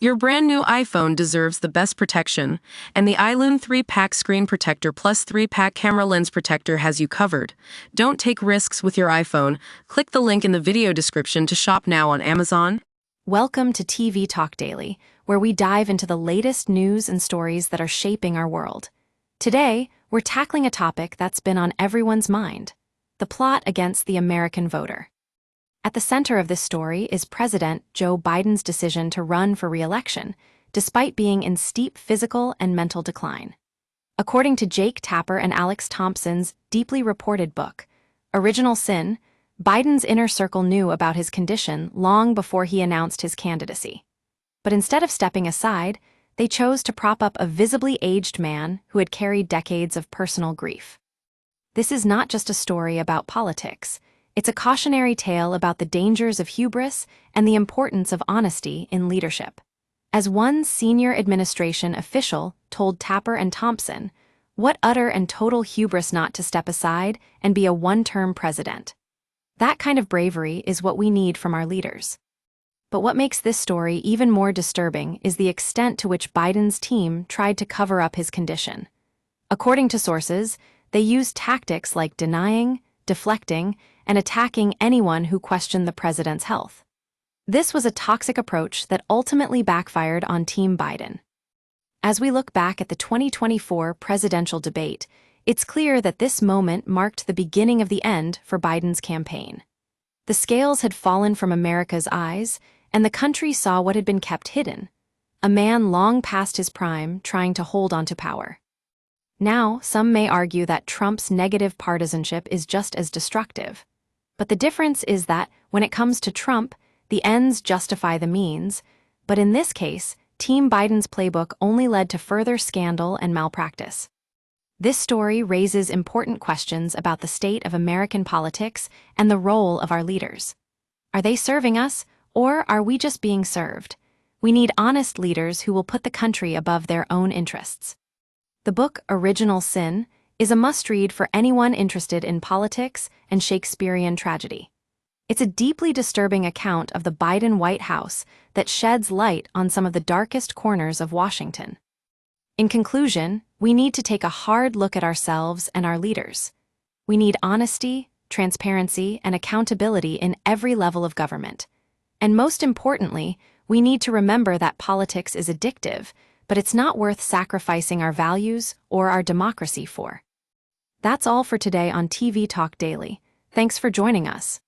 Your brand new iPhone deserves the best protection, and the iLune 3-pack screen protector plus 3-pack camera lens protector has you covered. Don't take risks with your iPhone. Click the link in the video description to shop now on Amazon. Welcome to TV Talk Daily, where we dive into the latest news and stories that are shaping our world. Today, we're tackling a topic that's been on everyone's mind: the plot against the American voter. At the center of this story is President Joe Biden's decision to run for re-election, despite being in steep physical and mental decline. According to Jake Tapper and Alex Thompson's deeply reported book, Original Sin, Biden's inner circle knew about his condition long before he announced his candidacy. But instead of stepping aside, they chose to prop up a visibly aged man who had carried decades of personal grief. This is not just a story about politics. It's a cautionary tale about the dangers of hubris and the importance of honesty in leadership. As one senior administration official told Tapper and Thompson, "What utter and total hubris not to step aside and be a one-term president." That kind of bravery is what we need from our leaders. But what makes this story even more disturbing is the extent to which Biden's team tried to cover up his condition. According to sources, they used tactics like denying, deflecting, and attacking anyone who questioned the president's health. This was a toxic approach that ultimately backfired on Team Biden. As we look back at the 2024 presidential debate, it's clear that this moment marked the beginning of the end for Biden's campaign. The scales had fallen from America's eyes, and the country saw what had been kept hidden: a man long past his prime trying to hold onto power. Now, some may argue that Trump's negative partisanship is just as destructive. But the difference is that, when it comes to Trump, the ends justify the means, but in this case, Team Biden's playbook only led to further scandal and malpractice. This story raises important questions about the state of American politics and the role of our leaders. Are they serving us, or are we just being served? We need honest leaders who will put the country above their own interests. The book Original Sin is a must-read for anyone interested in politics and Shakespearean tragedy. It's a deeply disturbing account of the Biden White House that sheds light on some of the darkest corners of Washington. In conclusion, we need to take a hard look at ourselves and our leaders. We need honesty, transparency, and accountability in every level of government. And most importantly, we need to remember that politics is addictive, but it's not worth sacrificing our values or our democracy for. That's all for today on TV Talk Daily. Thanks for joining us.